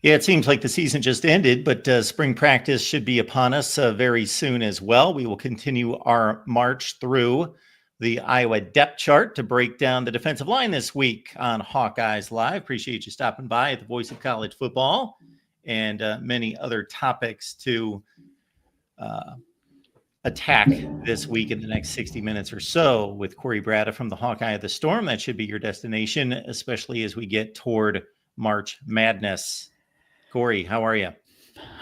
Yeah, it seems like the season just ended, but spring practice should be upon us very soon as well. We will continue our march through the Iowa depth chart to break down the defensive line this week on Hawkeyes Live. Appreciate you stopping by at the Voice of College Football and many other topics to attack this week in the next 60 minutes or so with Corey Bratta from the Hawkeye of the Storm. That should be your destination, especially as we get toward March Madness. Corey, how are you?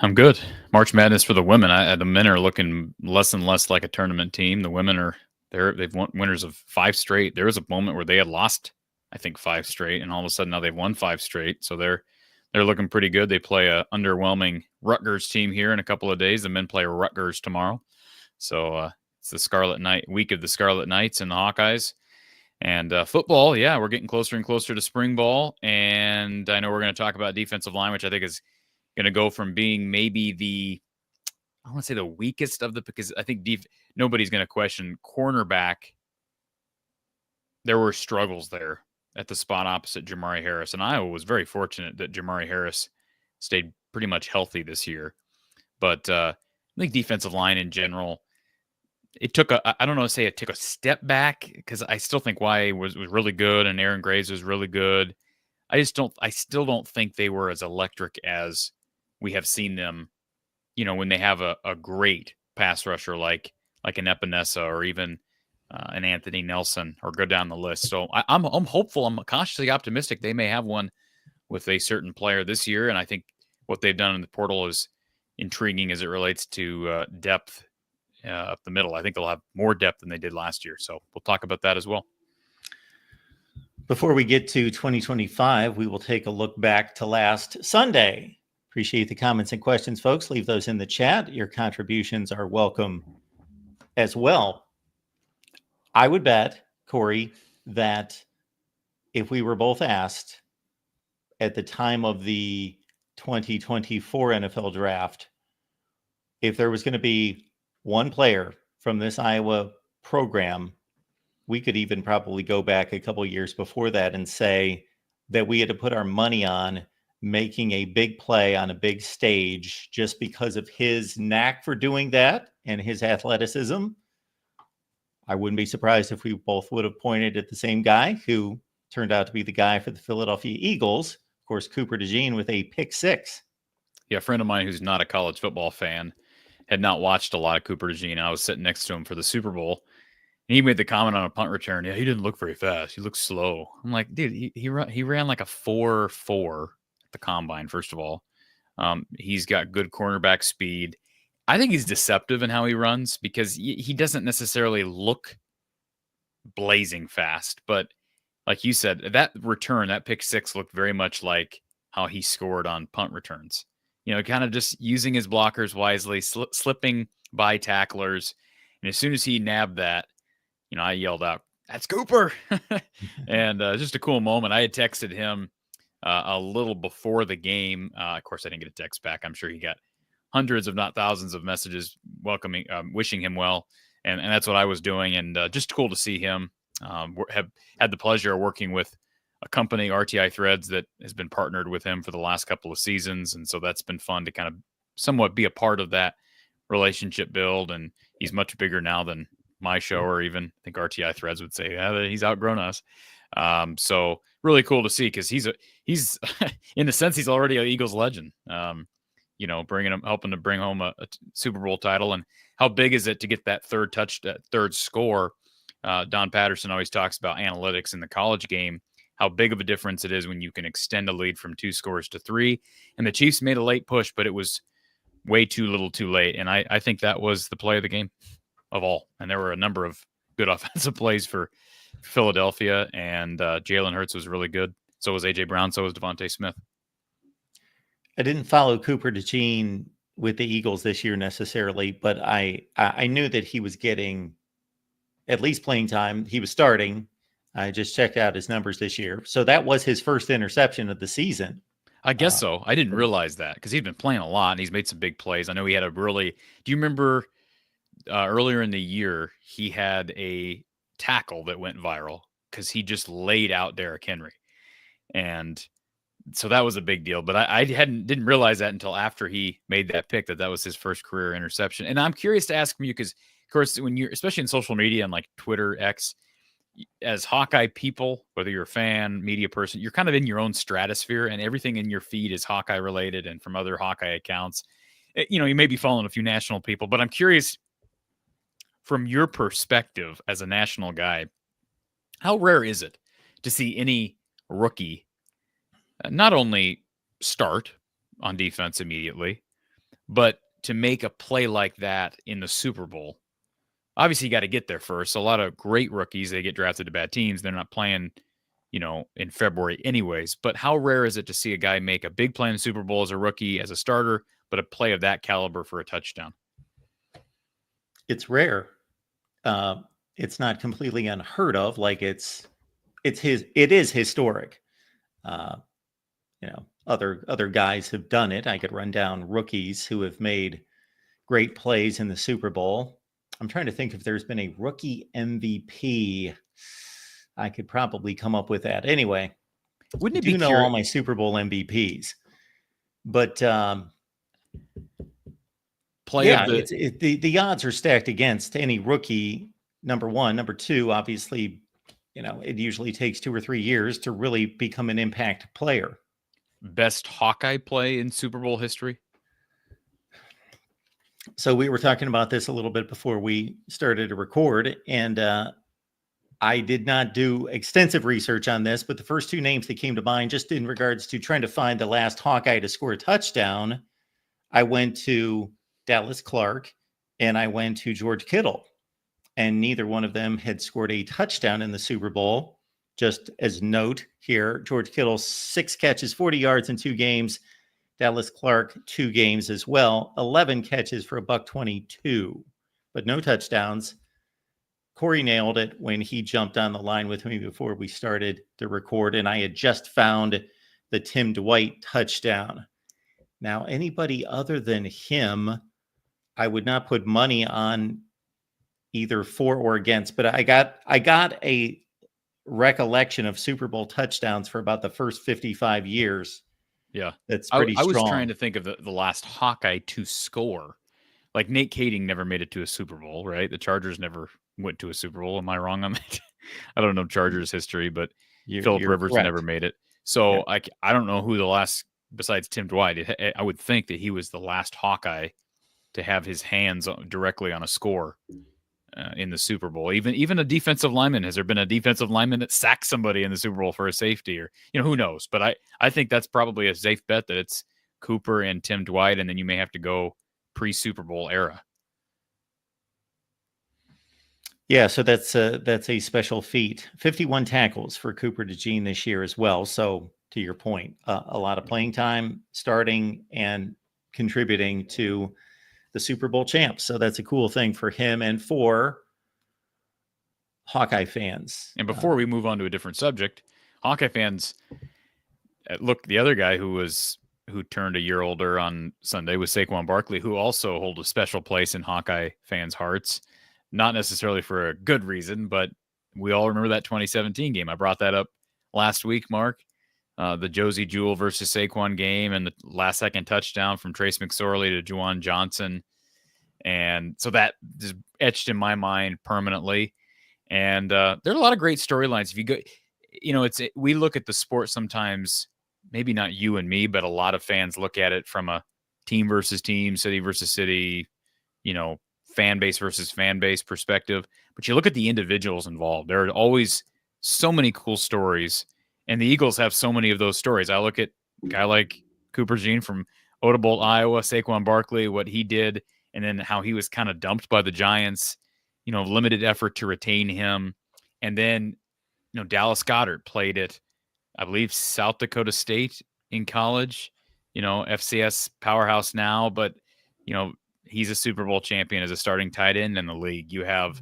I'm good. March Madness for the women. The men are looking less and less like a tournament team. The women are they've won winners of 5 straight. There was a moment where they had lost, I think, 5 straight, and all of a sudden now they've won 5 straight. So they're looking pretty good. They play a underwhelming Rutgers team here in a couple of days. The men play Rutgers tomorrow. So it's the Scarlet Knight week of the Scarlet Knights and the Hawkeyes. And football, yeah, we're getting closer and closer to spring ball. And I know we're going to talk about defensive line, which I think is going to go from being maybe I want to say the weakest of because I think nobody's going to question cornerback. There were struggles there at the spot opposite Jamari Harris. And Iowa was very fortunate that Jamari Harris stayed pretty much healthy this year. But I think defensive line in general, it took I don't know, say it took a step back because I still think Y was really good and Aaron Graves was really good. I still don't think they were as electric as we have seen them, when they have a great pass rusher like an Epinesa or even an Anthony Nelson, or go down the list. So I'm hopeful. I'm cautiously optimistic they may have one with a certain player this year. And I think what they've done in the portal is intriguing as it relates to depth up the middle. I think they'll have more depth than they did last year. So we'll talk about that as well. Before we get to 2025, we will take a look back to last Sunday. Appreciate the comments and questions, folks. Leave those in the chat. Your contributions are welcome as well. I would bet, Corey, that if we were both asked at the time of the 2024 NFL draft, if there was going to be one player from this Iowa program, we could even probably go back a couple of years before that and say that we had to put our money on making a big play on a big stage just because of his knack for doing that and his athleticism. I wouldn't be surprised if we both would have pointed at the same guy who turned out to be the guy for the Philadelphia Eagles. Of course, Cooper DeJean with a pick six. Yeah, a friend of mine who's not a college football fan had not watched a lot of Cooper DeJean. I was sitting next to him for the Super Bowl. And he made the comment on a punt return. Yeah, he didn't look very fast. He looked slow. I'm like, dude, he ran like a 4.4 at the combine. First of all, he's got good cornerback speed. I think he's deceptive in how he runs because he doesn't necessarily look blazing fast. But like you said, that return, that pick six, looked very much like how he scored on punt returns. Kind of just using his blockers wisely, slipping by tacklers. And as soon as he nabbed that, I yelled out, "That's Cooper." And just a cool moment. I had texted him a little before the game. Of course, I didn't get a text back. I'm sure he got hundreds, if not thousands, of messages welcoming, wishing him well. And that's what I was doing. And just cool to see him. Have had the pleasure of working with a company, RTI Threads, that has been partnered with him for the last couple of seasons. And so that's been fun to kind of somewhat be a part of that relationship build. And he's much bigger now than my show, or even I think RTI Threads would say, yeah, he's outgrown us. So really cool to see, because he's in a sense, he's already an Eagles legend. Helping to bring home a Super Bowl title. And how big is it to get that third score? Don Patterson always talks about analytics in the college game, how big of a difference it is when you can extend a lead from 2 scores to 3. And the Chiefs made a late push, but it was way too little too late. And I think that was the play of the game of all. And there were a number of good offensive plays for Philadelphia, and Jalen Hurts was really good. So was A.J. Brown. So was Devontae Smith. I didn't follow Cooper DeJean with the Eagles this year necessarily, but I knew that he was getting at least playing time. He was starting. I just checked out his numbers this year. So that was his first interception of the season. I guess so. I didn't realize that because he'd been playing a lot and he's made some big plays. I know he had do you remember earlier in the year, he had a tackle that went viral because he just laid out Derrick Henry. And So that was a big deal, but I didn't realize that until after he made that pick that was his first career interception. And I'm curious to ask from you because, of course, when you're especially in social media and like Twitter, X, as Hawkeye people, whether you're a fan, media person, you're kind of in your own stratosphere, and everything in your feed is Hawkeye related and from other Hawkeye accounts. You may be following a few national people, but I'm curious from your perspective as a national guy, how rare is it to see any rookie not only start on defense immediately, but to make a play like that in the Super Bowl? Obviously, you got to get there first. A lot of great rookies, they get drafted to bad teams. They're not playing, in February anyways. But how rare is it to see a guy make a big play in the Super Bowl as a rookie, as a starter, but a play of that caliber for a touchdown? It's rare. It's not completely unheard of. Like it is historic. Other guys have done it. I could run down rookies who have made great plays in the Super Bowl. I'm trying to think if there's been a rookie MVP. I could probably come up with that. Anyway, wouldn't it be know all my Super Bowl MVPs? But the odds are stacked against any rookie. Number one, number two, obviously, it usually takes 2 or 3 years to really become an impact player. Best Hawkeye play in Super Bowl history? So we were talking about this a little bit before we started to record, and I did not do extensive research on this, but the first 2 names that came to mind, just in regards to trying to find the last Hawkeye to score a touchdown, I went to Dallas Clark and I went to George Kittle, and neither one of them had scored a touchdown in the Super Bowl. Just as note here, George Kittle, 6 catches, 40 yards in 2 games. Dallas Clark, 2 games as well, 11 catches for $122, but no touchdowns. Corey nailed it when he jumped on the line with me before we started to record, and I had just found the Tim Dwight touchdown. Now, anybody other than him, I would not put money on either for or against, but I got a recollection of Super Bowl touchdowns for about the first 55 years. Yeah, that's pretty strong. I was trying to think of the last Hawkeye to score. Like Nate Kading never made it to a Super Bowl, right? The Chargers never went to a Super Bowl. Am I wrong on that? I don't know Chargers history, but Phillip Rivers correct. Never made it. So yeah. I don't know who the last, besides Tim Dwight, I would think that he was the last Hawkeye to have his hands directly on a score in the Super Bowl. Even a defensive lineman. Has there been a defensive lineman that sacked somebody in the Super Bowl for a safety? Or, who knows? But I think that's probably a safe bet that it's Cooper and Tim Dwight, and then you may have to go pre-Super Bowl era. Yeah, so that's a special feat. 51 tackles for Cooper DeJean this year as well. So to your point, a lot of playing time, starting and contributing to the Super Bowl champs. So that's a cool thing for him and for Hawkeye fans. And before we move on to a different subject, Hawkeye fans, look, the other guy who turned a year older on Sunday was Saquon Barkley, who also holds a special place in Hawkeye fans' hearts. Not necessarily for a good reason, but we all remember that 2017 game. I brought that up last week, Mark. The Josie Jewell versus Saquon game and the last-second touchdown from Trace McSorley to Juwan Johnson. And so that just etched in my mind permanently. And there are a lot of great storylines. If you go, we look at the sport sometimes, maybe not you and me, but a lot of fans look at it from a team versus team, city versus city, fan base versus fan base perspective. But you look at the individuals involved. There are always so many cool stories, and the Eagles have so many of those stories. I look at a guy like Cooper DeJean from Odebolt, Iowa, Saquon Barkley, what he did, and then how he was kind of dumped by the Giants, limited effort to retain him. And then, Dallas Goedert played at, I believe, South Dakota State in college, FCS powerhouse now, but, he's a Super Bowl champion as a starting tight end in the league. You have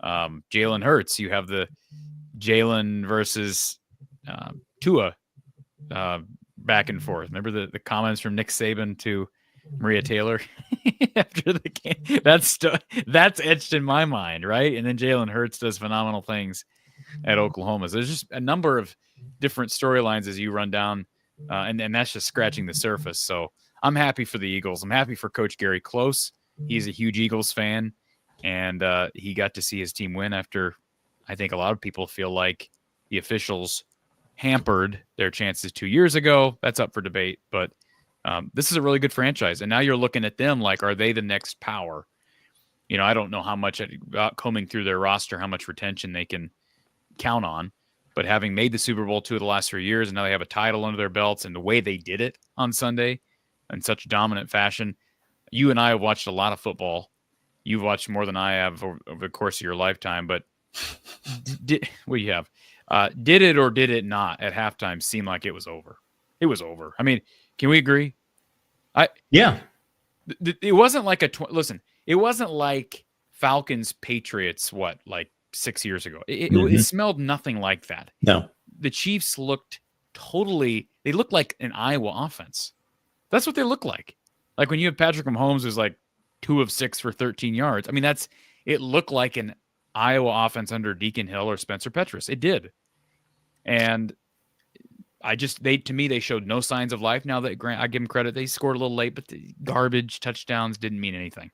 Jalen Hurts. You have the Jalen versus Tua back and forth. Remember the comments from Nick Saban to Maria Taylor after the game? That's etched in my mind, right? And then Jalen Hurts does phenomenal things at Oklahoma. So there's just a number of different storylines as you run down and that's just scratching the surface. So I'm happy for the Eagles. I'm happy for Coach Gary Close. He's a huge Eagles fan, and he got to see his team win after I think a lot of people feel like the officials hampered their chances 2 years ago. That's up for debate, but this is a really good franchise. And now you're looking at them like, are they the next power? You know, I don't know how much combing through their roster, how much retention they can count on. But having made the Super Bowl 2 of the last 3 years, and now they have a title under their belts, and the way they did it on Sunday in such dominant fashion, you and I have watched a lot of football. You've watched more than I have over the course of your lifetime. But did it or did it not at halftime seem like it was over? It was over. I mean, can we agree? Yeah. It wasn't like listen. It wasn't like Falcons Patriots. What, like 6 years ago? It smelled nothing like that. No. The Chiefs looked they looked like an Iowa offense. That's what they look like. Like when you have Patrick Mahomes who's like 2 of 6 for 13 yards. I mean, it looked like an Iowa offense under Deacon Hill or Spencer Petras. It did. And to me, they showed no signs of life. Now that I give them credit, they scored a little late, but the garbage touchdowns didn't mean anything.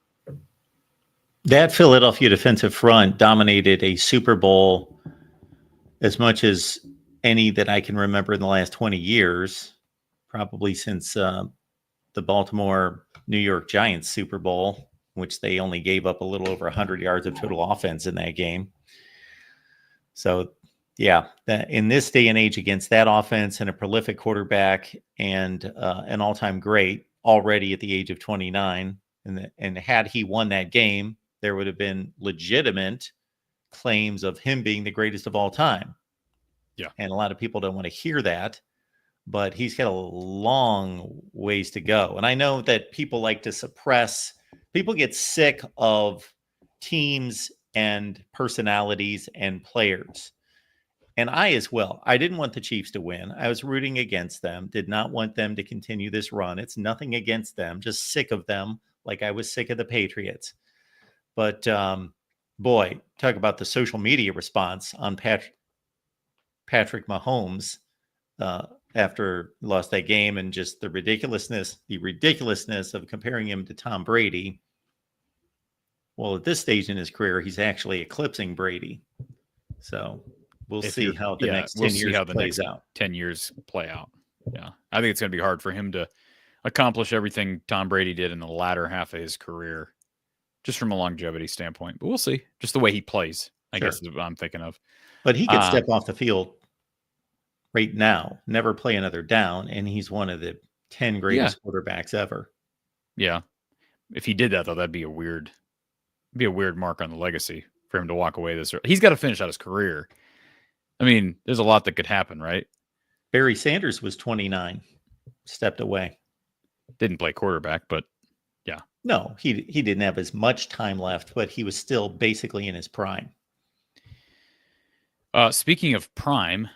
That Philadelphia defensive front dominated a Super Bowl as much as any that I can remember in the last 20 years, probably since the Baltimore-New York Giants Super Bowl, which they only gave up a little over 100 yards of total offense in that game. So, yeah, in this day and age against that offense and a prolific quarterback and an all-time great already at the age of 29, and had he won that game, there would have been legitimate claims of him being the greatest of all time. Yeah. And a lot of people don't want to hear that, but he's got a long ways to go. And I know that people like to people get sick of teams and personalities and players. And I as well. I didn't want the Chiefs to win. I was rooting against them, did not want them to continue this run. It's nothing against them, just sick of them, like I was sick of the Patriots. But boy, talk about the social media response on Patrick Mahomes after he lost that game, and just the ridiculousness of comparing him to Tom Brady. Well, at this stage in his career, he's actually eclipsing Brady. So we'll see how the next 10 years plays out. 10 years play out. Yeah. I think it's going to be hard for him to accomplish everything Tom Brady did in the latter half of his career, just from a longevity standpoint. But we'll see. Just the way he plays, I guess is what I'm thinking of. But he could step off the field right now, never play another down, and he's one of the 10 greatest quarterbacks ever. Yeah. If he did that, though, that'd be a weird mark on the legacy for him to walk away this early. He's got to finish out his career. I mean, there's a lot that could happen, right? Barry Sanders was 29, stepped away. Didn't play quarterback, but yeah. No, he didn't have as much time left, but he was still basically in his prime. Speaking of prime,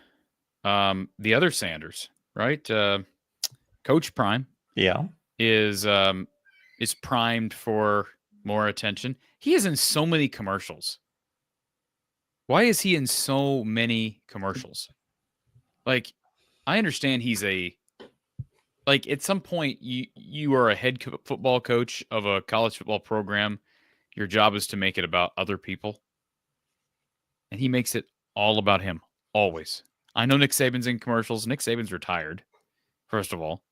the other Sanders, right? Coach Prime, is primed for more attention. He is in so many commercials. Why is he in so many commercials? Like, I understand he's at some point you are a head football coach of a college football program. Your job is to make it about other people. And he makes it all about him, always. I know Nick Saban's in commercials. Nick Saban's retired, first of all.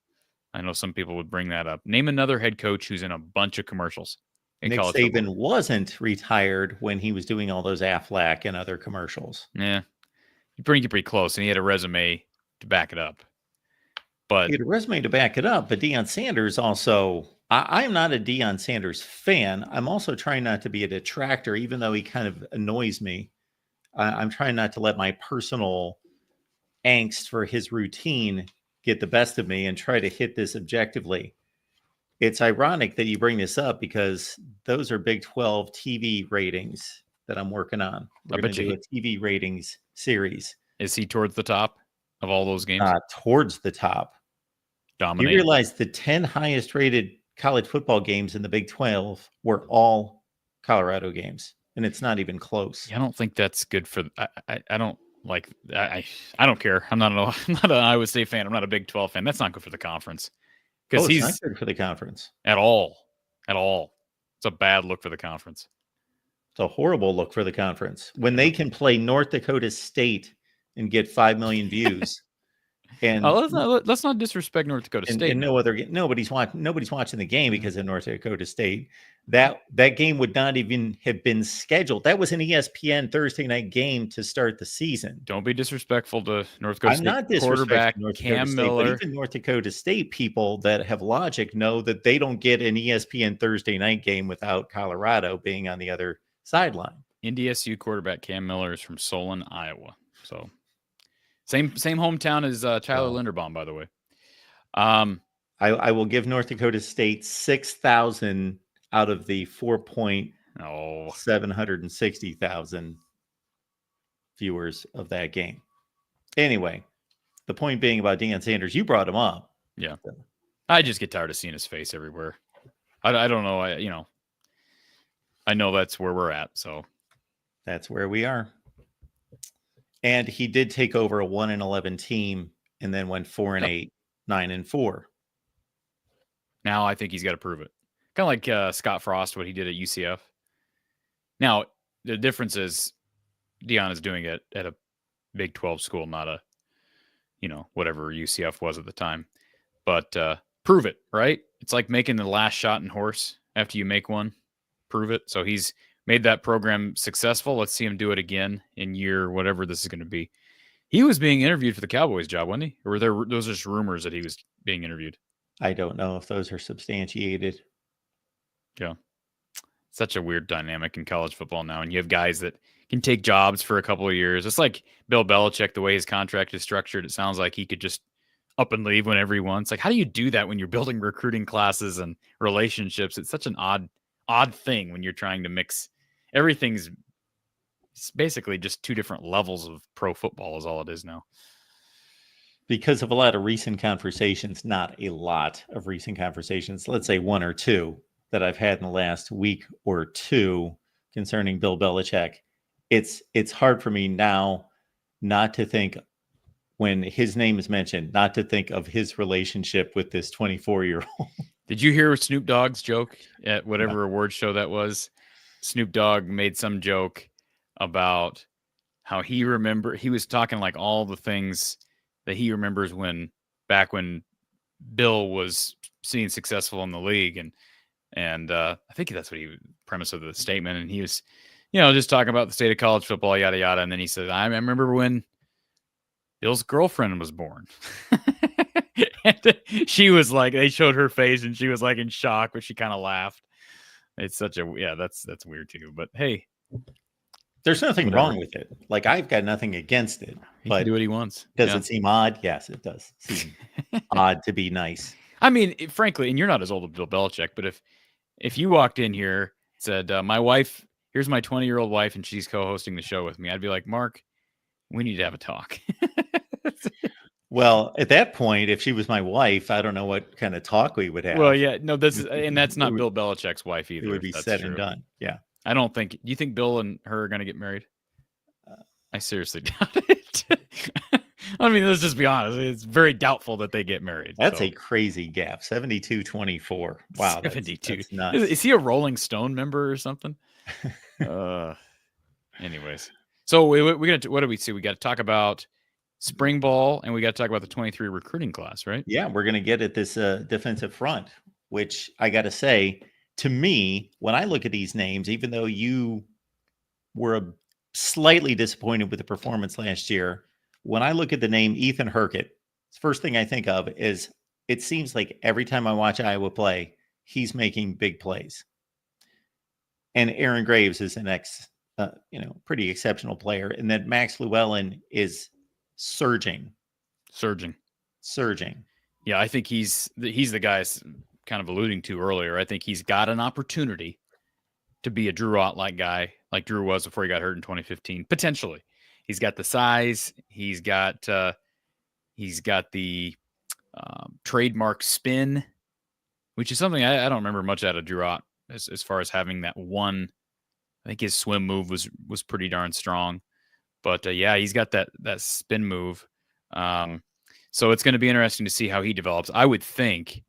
I know some people would bring that up. Name another head coach who's in a bunch of commercials. Nick Saban wasn't retired when he was doing all those Aflac and other commercials. Yeah. You bring it pretty close, and he had a resume to back it up. But he had a resume to back it up, but Deion Sanders also, I am not a Deion Sanders fan. I'm also trying not to be a detractor, even though he kind of annoys me. I'm trying not to let my personal angst for his routine get the best of me and try to hit this objectively. It's ironic that you bring this up because those are Big 12 TV ratings that I'm working on. We're going to do a TV ratings series. Is he towards the top of all those games? Towards the top. Dominate. You realize the 10 highest rated college football games in the Big 12 were all Colorado games, and it's not even close. Yeah, I don't think that's good for. I don't. Like I don't care. I'm not an Iowa State fan. I'm not a Big 12 fan. That's not good for the conference because it's not he's good for the conference at all. It's a bad look for the conference. It's a horrible look for the conference when they can play North Dakota State and get 5 million views. And let's not disrespect North Dakota State. And nobody's watching the game because of North Dakota State. That game would not even have been scheduled. That was an ESPN Thursday night game to start the season. Don't be disrespectful to North Dakota State. I'm not quarterback North Cam Dakota Miller. State, but even North Dakota State people that have logic know that they don't get an ESPN Thursday night game without Colorado being on the other sideline. NDSU quarterback Cam Miller is from Solon, Iowa. So same hometown as Tyler Linderbaum, by the way. I will give North Dakota State 6,000 out of the 760,000 viewers of that game. Anyway, the point being about Deion Sanders, you brought him up. Yeah, I just get tired of seeing his face everywhere. I don't know. I know that's where we're at. So that's where we are. And he did take over a 1-11 team and then went 4-8, 9-4. Now I think he's got to prove it. Kind of like Scott Frost, what he did at UCF. Now, the difference is Deion is doing it at a Big 12 school, not a, whatever UCF was at the time. But prove it, right? It's like making the last shot in horse after you make one. Prove it. So he's made that program successful. Let's see him do it again in year whatever this is going to be. He was being interviewed for the Cowboys job, wasn't he? Or were those just rumors that he was being interviewed? I don't know if those are substantiated. Yeah. Such a weird dynamic in college football now. And you have guys that can take jobs for a couple of years. It's like Bill Belichick, the way his contract is structured. It sounds like he could just up and leave whenever he wants. Like, how do you do that when you're building recruiting classes and relationships? It's such an odd thing when you're trying to mix everything's. It's basically just two different levels of pro football is all it is now. Because of a lot of recent conversations, not a lot of recent conversations, let's say one or two that I've had in the last week or two concerning Bill Belichick, it's hard for me now not to think, when his name is mentioned, not to think of his relationship with this 24-year-old. Did you hear Snoop Dogg's joke at whatever award show that was? Snoop Dogg made some joke about how he was talking like all the things that he remembers back when Bill was seen successful in the league. And I think that's what premise of the statement. And he was, just talking about the state of college football, yada, yada. And then he said, I remember when Bill's girlfriend was born. And she was like, they showed her face and she was like in shock, but she kind of laughed. It's that's weird too. But hey, there's nothing wrong with it. Like, I've got nothing against it. He can do what he wants. Does it seem odd? Yes, it does seem odd to be nice. I mean, frankly, and you're not as old as Bill Belichick, but if you walked in here, said, my wife, here's my 20-year-old wife, and she's co-hosting the show with me, I'd be like, Mark, we need to have a talk. Well, at that point, if she was my wife, I don't know what kind of talk we would have. Well, yeah, no, that's not Bill Belichick's wife either. It would be said and done. Yeah. Do you think Bill and her are going to get married? I seriously doubt it. I mean, let's just be honest. It's very doubtful that they get married. That's a crazy gap. 72-24. Wow. 72. That's nuts. Is he a Rolling Stone member or something? Anyways. So what do we see? We got to talk about spring ball and we got to talk about the 23 recruiting class, right? Yeah, we're going to get at this defensive front, which I got to say, to me, when I look at these names, even though you were slightly disappointed with the performance last year, when I look at the name Ethan Hurkett, the first thing I think of is it seems like every time I watch Iowa play, he's making big plays. And Aaron Graves is the next, pretty exceptional player. And then Max Llewellyn is surging. Yeah, I think he's the guy kind of alluding to earlier. I think he's got an opportunity to be a Drew Ott-like guy, like Drew was before he got hurt in 2015. Potentially, he's got the size. He's got the trademark spin, which is something I don't remember much out of Drew Ott as far as having that one. I think his swim move was pretty darn strong, But yeah, he's got that spin move. So it's going to be interesting to see how he develops. I would think,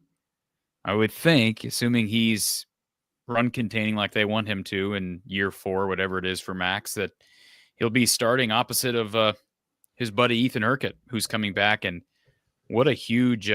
assuming he's run containing like they want him to in year 4, whatever it is for Max, that he'll be starting opposite of his buddy Ethan Hurkett, who's coming back. And what a huge,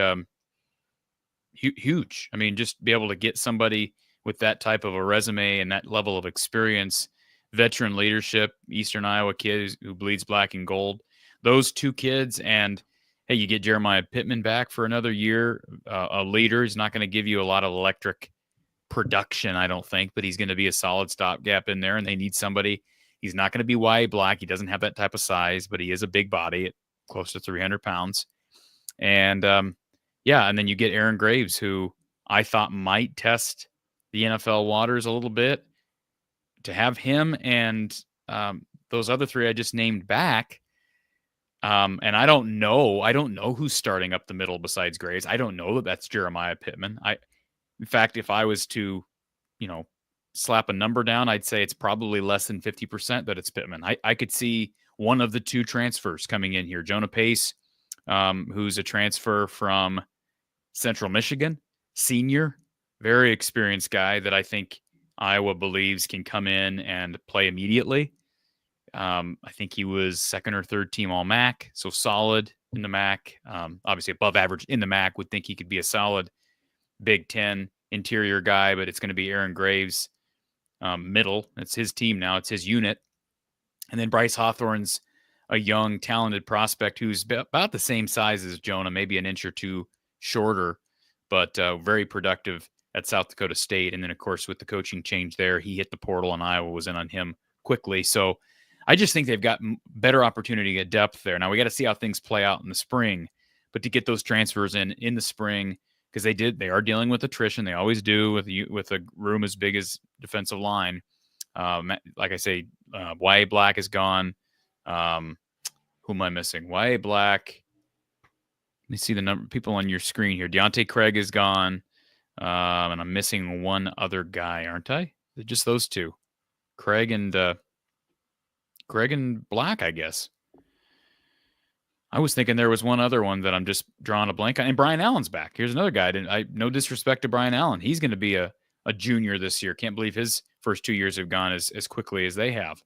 huge. I mean, just be able to get somebody with that type of a resume and that level of experience, veteran leadership, Eastern Iowa kid who bleeds black and gold. Those 2 kids, and hey, you get Jeremiah Pittman back for another year, a leader. He's not going to give you a lot of electric production, I don't think, but he's going to be a solid stopgap in there, and they need somebody. He's not going to be wide black. He doesn't have that type of size, but he is a big body at close to 300 pounds. And yeah, and then you get Aaron Graves, who I thought might test the NFL waters a little bit. To have him and those other 3 I just named back, and I don't know who's starting up the middle besides Graves. I don't know that that's Jeremiah Pittman. In fact, if I was to, slap a number down, I'd say it's probably less than 50% that it's Pittman. I could see one of the 2 transfers coming in here. Jonah Pace, who's a transfer from Central Michigan, senior, very experienced guy that I think Iowa believes can come in and play immediately. I think he was 2nd or 3rd team All MAC, so solid in the MAC. Obviously above average in the MAC. Would think he could be a solid Big Ten interior guy, but it's going to be Aaron Graves, middle. It's his team now. It's his unit. And then Bryce Hawthorne's a young, talented prospect who's about the same size as Jonah, maybe an inch or 2 shorter, but very productive at South Dakota State. And then, of course, with the coaching change there, he hit the portal and Iowa was in on him quickly. So I just think they've got better opportunity at depth there. Now, we got to see how things play out in the spring, but to get those transfers in the spring, because they are dealing with attrition. They always do with a room as big as defensive line. Like I say, Y.A. Black is gone. Who am I missing? Y.A. Black. Let me see the number people on your screen here. Deontay Craig is gone. And I'm missing one other guy, aren't I? Just those 2. Craig and Black, I guess. I was thinking there was one other one that I'm just drawing a blank on. And Brian Allen's back. Here's another guy. No disrespect to Brian Allen. He's going to be a junior this year. Can't believe his first 2 years have gone as quickly as they have.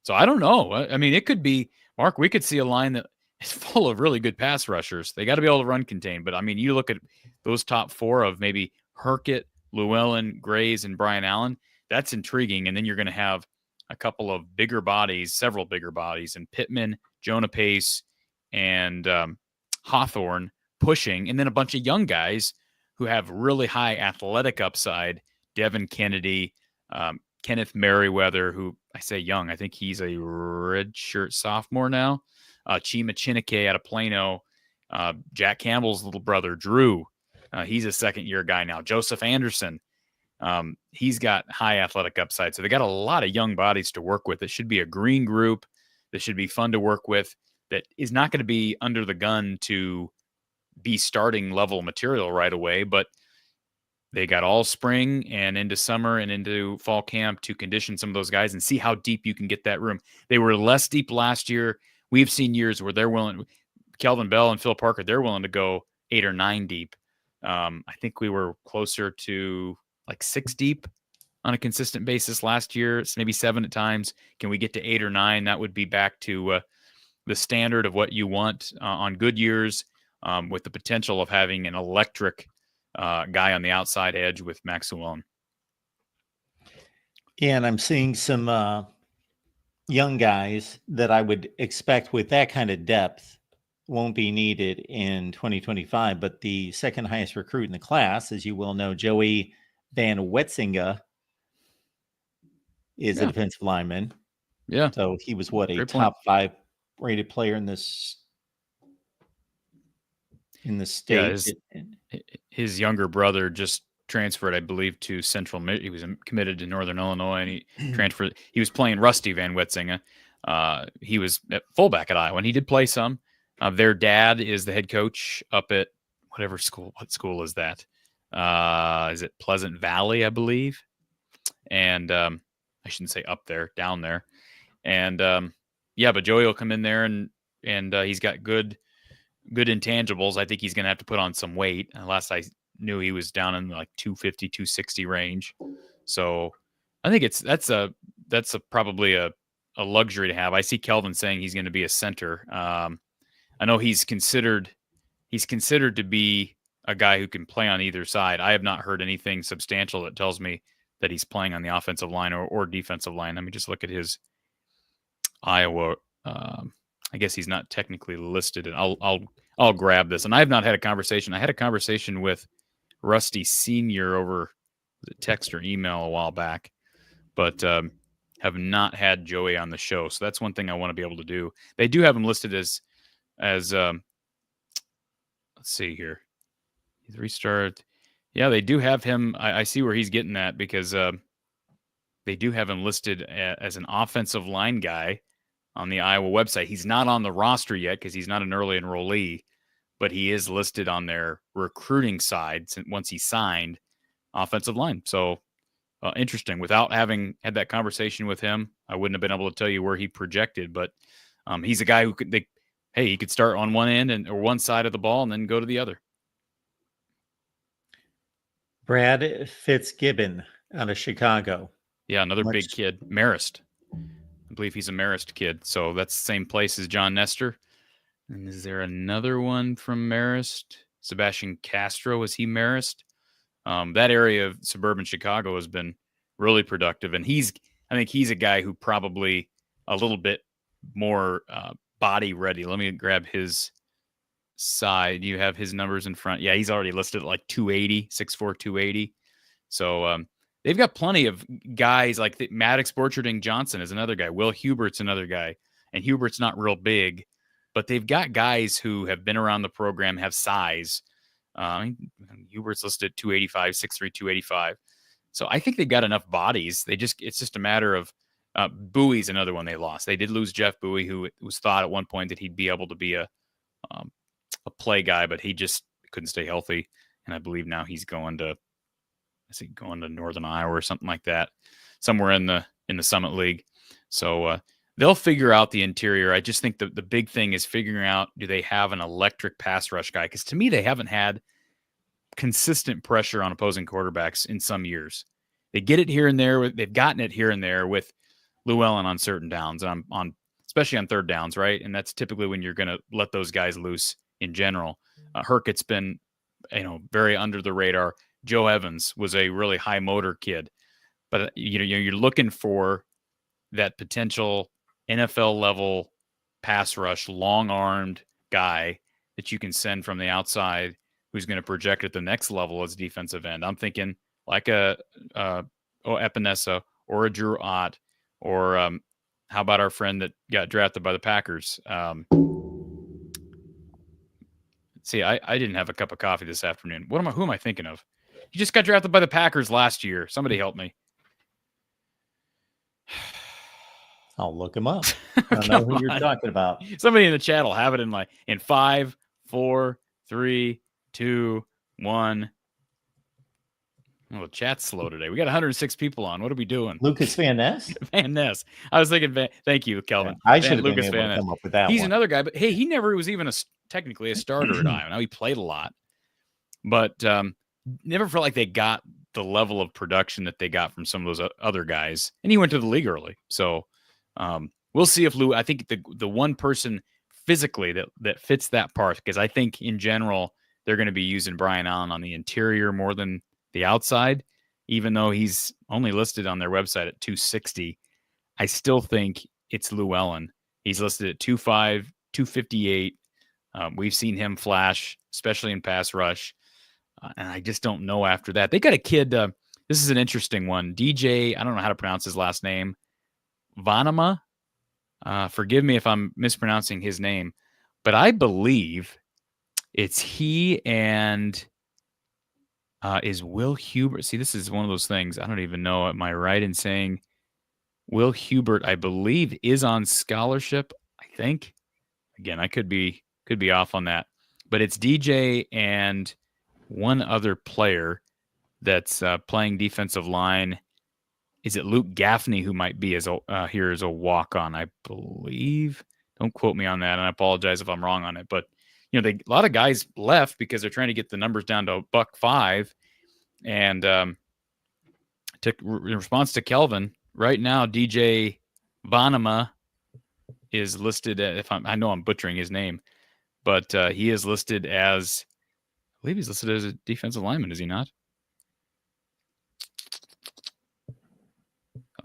So I don't know. I mean, it could be, Mark, we could see a line that is full of really good pass rushers. They got to be able to run contain. But, I mean, you look at those top 4 of maybe Hurkett, Llewellyn, Graves, and Brian Allen. That's intriguing. And then you're going to have a couple of bigger bodies, several bigger bodies, and Pittman, Jonah Pace, and Hawthorne pushing, and then a bunch of young guys who have really high athletic upside. Devin Kennedy, Kenneth Merriweather, who I say young, I think he's a redshirt sophomore now. Chima Chineke out of Plano. Jack Campbell's little brother, Drew. He's a second-year guy now. Joseph Anderson. He's got high athletic upside. So they got a lot of young bodies to work with. It should be a green group that should be fun to work with, that is not going to be under the gun to be starting level material right away, but they got all spring and into summer and into fall camp to condition some of those guys and see how deep you can get that room. They were less deep last year. We've seen years where they're willing, Kelvin Bell and Phil Parker, they're willing to go 8 or 9 deep. I think we were closer to like 6 deep on a consistent basis last year. It's maybe 7 at times. Can we get to 8 or 9? That would be back to the standard of what you want on good years, with the potential of having an electric guy on the outside edge with Max Llewellyn. And I'm seeing some young guys that I would expect with that kind of depth won't be needed in 2025. But the second highest recruit in the class, as you will know, Joey Van Wetzinga, is a defensive lineman. Yeah. So he was a Great top 5 rated player in the state. Yeah, his younger brother just transferred, I believe, to Central. He was committed to Northern Illinois, and he transferred. He was playing Rusty Van Wetzinga. He was at fullback at Iowa, and he did play some. Their dad is the head coach up at whatever school. What school is that? Is it Pleasant Valley, I believe? And I shouldn't say up there, down there. And Yeah, but Joey will come in there and he's got good intangibles. I think he's going to have to put on some weight. Last I knew, he was down in like 250, 260 range. So I think that's probably a luxury to have. I see Kelvin saying he's going to be a center. I know he's considered to be a guy who can play on either side. I have not heard anything substantial that tells me that he's playing on the offensive line or defensive line. Let me just look at his Iowa. I guess he's not technically listed, and I'll grab this. And I have not had a conversation. I had a conversation with Rusty Senior over text or email a while back, but have not had Joey on the show. So that's one thing I want to be able to do. They do have him listed as let's see here. He's restarted. Yeah, they do have him. I see where he's getting that, because they do have him listed as an offensive line guy on the Iowa website. He's not on the roster yet because he's not an early enrollee, but he is listed on their recruiting side once he signed offensive line. So interesting. Without having had that conversation with him, I wouldn't have been able to tell you where he projected, but he's a guy who he could start on one end or one side of the ball and then go to the other. Brad Fitzgibbon out of Chicago. Yeah, another big kid, Marist. I believe he's a Marist kid. So that's the same place as John Nestor. And is there another one from Marist? Sebastian Castro, is he Marist? That area of suburban Chicago has been really productive. And I think he's a guy who probably a little bit more body ready. Let me grab his side. You have his numbers in front. Yeah, he's already listed at like 280, 6'4", 280. So they've got plenty of guys like Maddox Borcherding Johnson is another guy. Will Hubert's another guy. And Hubert's not real big, but they've got guys who have been around the program, have size. Hubert's listed at 285, 6'3", 285. So I think they've got enough bodies. It's just a matter of Bowie's another one they lost. They did lose Jeff Bowie, who was thought at one point that he'd be able to be a play guy, but he just couldn't stay healthy. And I believe now he's going to Northern Iowa or something like that, somewhere in the Summit League. So they'll figure out the interior. I just think the big thing is figuring out, do they have an electric pass rush guy? Because to me, they haven't had consistent pressure on opposing quarterbacks in some years. They get it here and there. They've gotten it here and there with Llewellyn on certain downs, especially on third downs, right? And that's typically when you're going to let those guys loose in general. Herkett's been, very under the radar. Joe Evans was a really high motor kid, but you're looking for that potential NFL level pass rush, long armed guy that you can send from the outside, who's going to project at the next level as defensive end. I'm thinking like a Epinesa or a Drew Ott, or how about our friend that got drafted by the Packers? See, I didn't have a cup of coffee this afternoon. Who am I thinking of? He just got drafted by the Packers last year. Somebody help me. I'll look him up. I don't know who you're talking about. Somebody in the chat will have it in 5, 4, 3, 2, 1. Well, the chat's slow today. We got 106 people on. What are we doing? Lucas Van Ness? Van Ness. I was thinking, thank you, Kelvin. Yeah, I should have been able to come up with that. He's another guy, but hey, he never was even technically a starter at Iowa. Now he played a lot, but never felt like they got the level of production that they got from some of those other guys. And he went to the league early. So we'll see if I think the one person physically that fits that part, because I think in general, they're going to be using Brian Allen on the interior more than the outside, even though he's only listed on their website at 260. I still think it's Llewellyn. He's listed at 2.5, 258. We've seen him flash, especially in pass rush. And I just don't know after that. They got a kid. This is an interesting one. DJ, I don't know how to pronounce his last name. Vanama. Forgive me if I'm mispronouncing his name, but I believe it's he and is Will Hubert. See, this is one of those things. I don't even know. Am I right in saying Will Hubert, I believe, is on scholarship, I think. Again, I could be off on that. But it's DJ and one other player that's playing defensive line is it Luke Gaffney who might be here as a walk-on, I believe. Don't quote me on that, and I apologize if I'm wrong on it. But a lot of guys left because they're trying to get the numbers down to $1.05. And in response to Kelvin, right now DJ Vanema is listed I know I'm butchering his name, but he is listed as, I believe he's listed as a defensive lineman, is he not?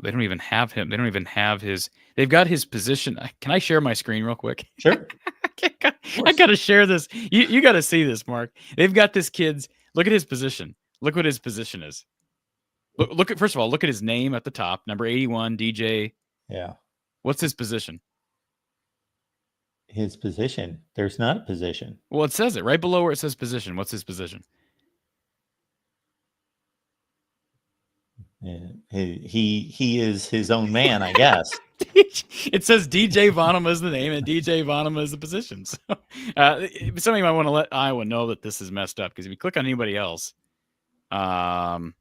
They don't even have him. They don't even have they've got his position. Can I share my screen real quick? Sure. I got to share this. You got to see this, Mark. They've got this kid's, look at his position. Look what his position is. First of all, look at his name at the top, number 81, DJ. Yeah. What's his position? His position. There's not a position. Well, it says it right below where it says position. What's his position? He is his own man, I guess. It says DJ Vonema is the name and DJ Vonema is the position. So, somebody might want to let Iowa know that this is messed up, because if you click on anybody else, it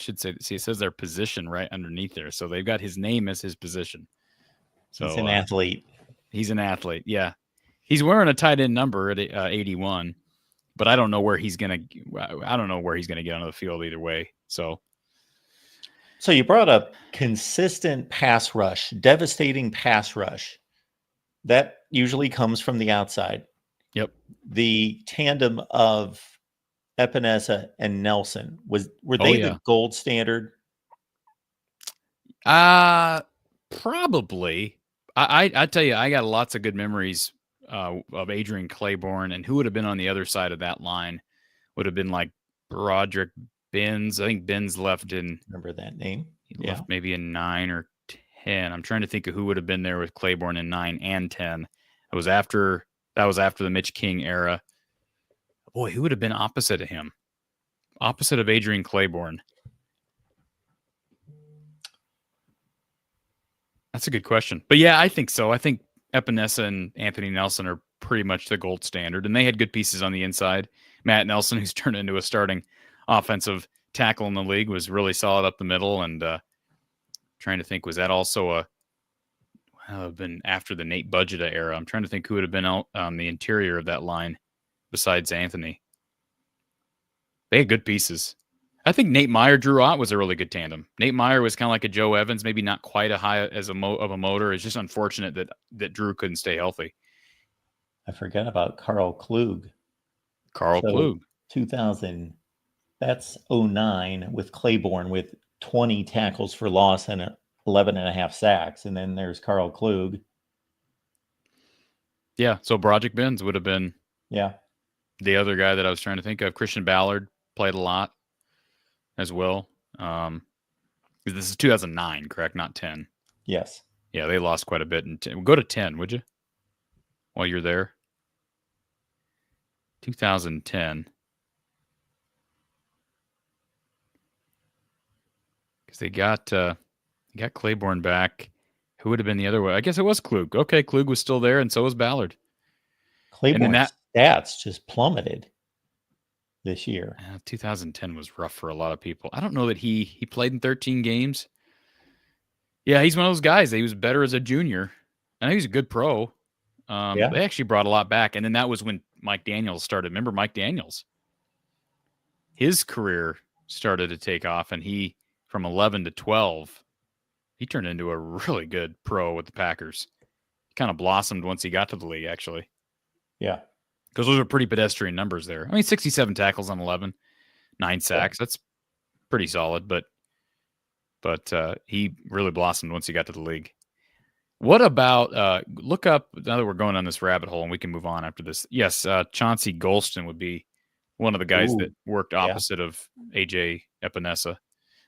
should say, see, it says their position right underneath there. So they've got his name as his position. So he's an athlete. He's an athlete. Yeah. He's wearing a tight end number at 81, but I don't know where he's going to get onto the field either way. So you brought up consistent pass rush, devastating pass rush. That usually comes from the outside. Yep. The tandem of Epinesa and Nelson, were they the gold standard? Probably. I tell you, I got lots of good memories of Adrian Claiborne, and who would have been on the other side of that line would have been like Broderick Benz. I think Benz left in, remember that name? He left maybe in 9 or 10. I'm trying to think of who would have been there with Claiborne in 9 and 10. That was after the Mitch King era. Boy, who would have been opposite of him? Opposite of Adrian Claiborne. That's a good question. But yeah, I think so. I think Epinesa and Anthony Nelson are pretty much the gold standard, and they had good pieces on the inside. Matt Nelson, who's turned into a starting offensive tackle in the league, was really solid up the middle. And trying to think, was that also been after the Nate Budgeta era? I'm trying to think who would have been out on the interior of that line besides Anthony. They had good pieces. I think Nate Meyer, Drew Ott was a really good tandem. Nate Meyer was kind of like a Joe Evans, maybe not quite a high as of a motor. It's just unfortunate that Drew couldn't stay healthy. I forgot about Carl Klug. Klug. 2000, that's 09 with Claiborne with 20 tackles for loss and 11 and a half sacks. And then there's Carl Klug. Yeah, so Broderick Benz would have been the other guy that I was trying to think of. Christian Ballard played a lot as well. This is 2009, correct? Not 10. Yes. Yeah, they lost quite a bit. We'll go to 10, would you? While you're there. 2010. Because they got Claiborne back. Who would have been the other way? I guess it was Klug. Okay, Klug was still there, and so was Ballard. Claiborne's stats just plummeted this year. 2010 was rough for a lot of people. I don't know that he played in 13 games. Yeah, he's one of those guys. He was better as a junior. I know he's a good pro. They actually brought a lot back. And then that was when Mike Daniels started. Remember Mike Daniels? His career started to take off, and he, from 11 to 12, he turned into a really good pro with the Packers. He kind of blossomed once he got to the league, actually. Yeah. Because those are pretty pedestrian numbers there. I mean, 67 tackles on 11, 9 sacks. That's pretty solid, but he really blossomed once he got to the league. What about, look up, now that we're going on this rabbit hole and we can move on after this. Yes, Chauncey Golston would be one of the guys that worked opposite of AJ Epinesa.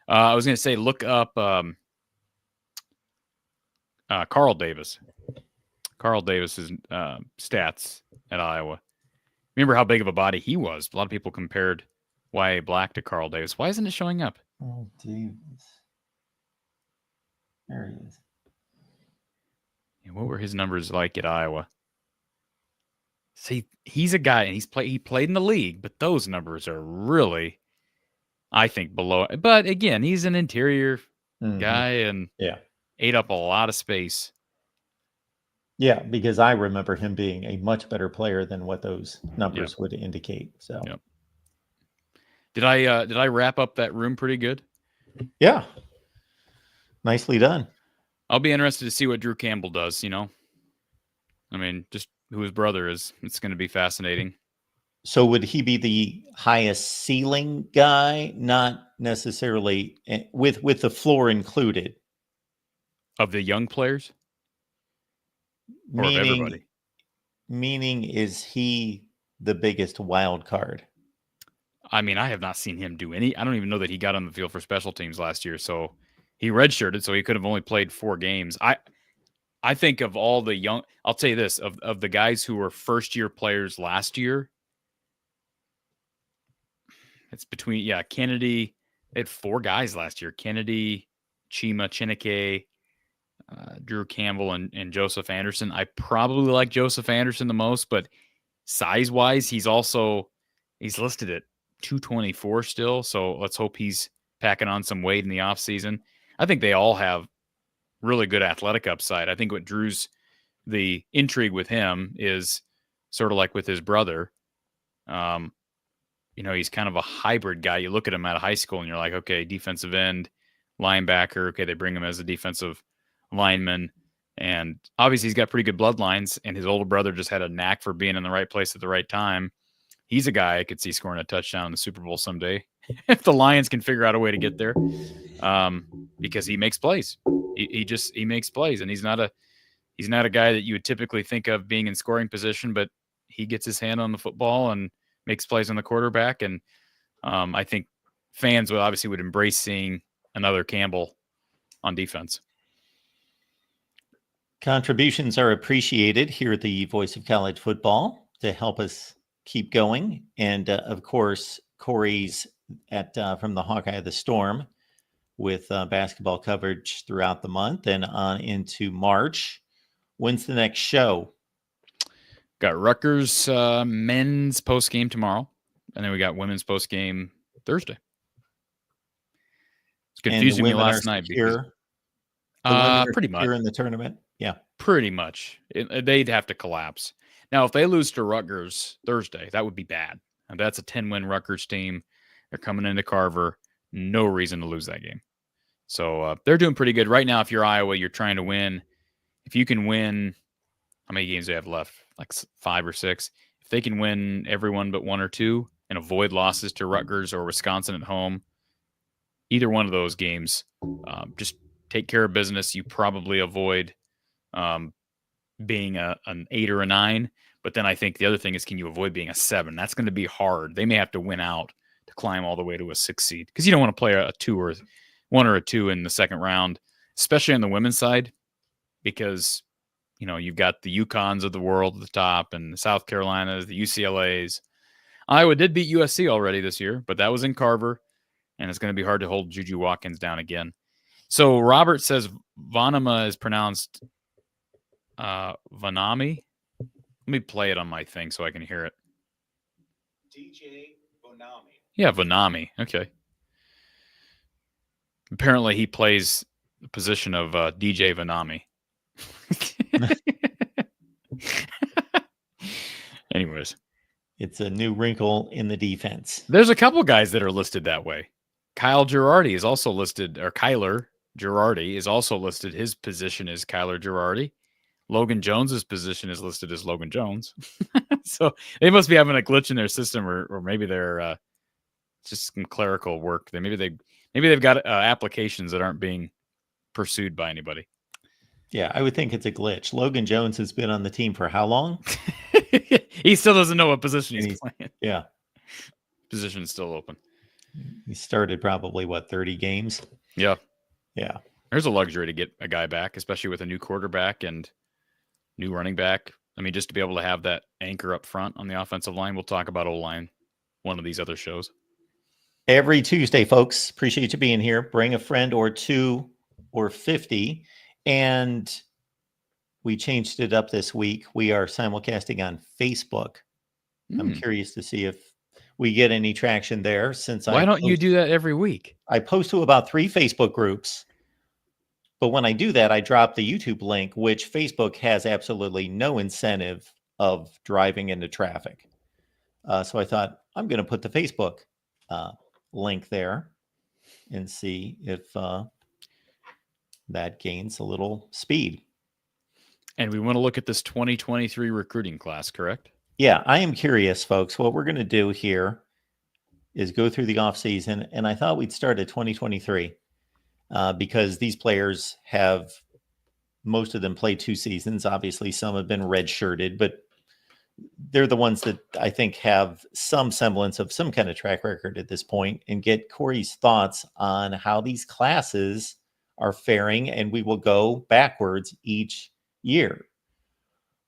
I was going to say, look up Carl Davis. Carl Davis's stats at Iowa. Remember how big of a body he was. A lot of people compared Y.A. Black to Carl Davis. Why isn't it showing up? Oh, Davis. There he is. Yeah, what were his numbers like at Iowa? See, he's a guy, and he played in the league, but those numbers are really I think below. But again, he's an interior Mhm. guy and Yeah. ate up a lot of space. Yeah, because I remember him being a much better player than what those numbers Yep. would indicate. So, Yep. Did I wrap up that room pretty good? yeah, nicely done. I'll be interested to see what Drew Campbell does, I mean, just who his brother is. It's going to be fascinating. So, would he be the highest ceiling guy? Not necessarily with the floor included. Of the young players or of Meaning, everybody? meaning, is he the biggest wild card? I mean, I have not seen him do any. I don't even know that he got on the field for special teams last year. So he redshirted, so he could have only played 4 games. I think of all the young, I'll tell you this, of the guys who were first year players last year, it's between, Kennedy. They had 4 guys last year: Kennedy, Chima, Chineke, Drew Campbell, and Joseph Anderson. I probably like Joseph Anderson the most, but size wise, he's listed at 224 still. So let's hope he's packing on some weight in the offseason. I think they all have really good athletic upside. I think what Drew's the intrigue with him is sort of like with his brother. He's kind of a hybrid guy. You look at him out of high school and you're like, okay, defensive end, linebacker. Okay, they bring him as a defensive lineman. And obviously he's got pretty good bloodlines, and his older brother just had a knack for being in the right place at the right time. He's a guy I could see scoring a touchdown in the Super Bowl someday if the Lions can figure out a way to get there, because he makes plays. He makes plays, and he's not a guy that you would typically think of being in scoring position, but he gets his hand on the football and makes plays on the quarterback. And I think fans would embrace seeing another Campbell on defense. Contributions are appreciated here at the Voice of College Football to help us keep going. And of course, Corey's from the Hawkeye of the Storm with basketball coverage throughout the month and on into March. When's the next show? Got Rutgers men's post game tomorrow, and then we got women's post game Thursday. It's confusing me last night because pretty much in the tournament. Yeah, pretty much they'd have to collapse. Now, if they lose to Rutgers Thursday, that would be bad. And that's a 10-win Rutgers team. They're coming into Carver. No reason to lose that game. So they're doing pretty good right now. If you're Iowa, you're trying to win. If you can win, how many games do they have left? Like 5 or 6. If they can win every one but 1 or 2 and avoid losses to Rutgers or Wisconsin at home, either one of those games, just take care of business. You probably avoid being an 8 or a 9. But then I think the other thing is, can you avoid being a 7? That's going to be hard. They may have to win out to climb all the way to a 6 seed, because you don't want to play a 2 or 1 or a 2 in the second round, especially on the women's side, because you've got the UConns of the world at the top, and the South Carolinas, the UCLAs. Iowa did beat USC already this year, but that was in Carver, and it's going to be hard to hold Juju Watkins down again. So Robert says Vanama is pronounced Vanami. Let me play it on my thing so I can hear it. DJ Vanami. Yeah, Vanami. Okay. Apparently he plays the position of DJ Vanami. Anyways. it's a new wrinkle in the defense. There's a couple guys that are listed that way. Kyle Girardi is also listed, or Kyler Girardi is also listed. His position is Kyler Girardi. Logan Jones's position is listed as Logan Jones. So they must be having a glitch in their system, or maybe they're just some clerical work. Maybe they've got applications that aren't being pursued by anybody. Yeah, I would think it's a glitch. Logan Jones has been on the team for how long? He still doesn't know what position he's playing. Yeah. Position is still open. He started probably, 30 games? Yeah. Yeah. There's a luxury to get a guy back, especially with a new quarterback and new running back. I mean, just to be able to have that anchor up front on the offensive line. We'll talk about O-line one of these other shows. Every Tuesday, folks. Appreciate you being here. Bring a friend or 2 or 50. And we changed it up this week. We are simulcasting on Facebook. I'm curious to see if we get any traction there, since Why don't you do that every week? I post to about 3 Facebook groups. But when I do that, I drop the YouTube link, which Facebook has absolutely no incentive of driving into traffic. So I thought, I'm going to put the Facebook link there and see if that gains a little speed. And we want to look at this 2023 recruiting class, correct? Yeah, I am curious, folks. What we're going to do here is go through the offseason, and I thought we'd start at 2023 because these players have, most of them played 2 seasons. Obviously, some have been redshirted, but they're the ones that I think have some semblance of some kind of track record at this point, and get Corey's thoughts on how these classes are faring, and we will go backwards each year.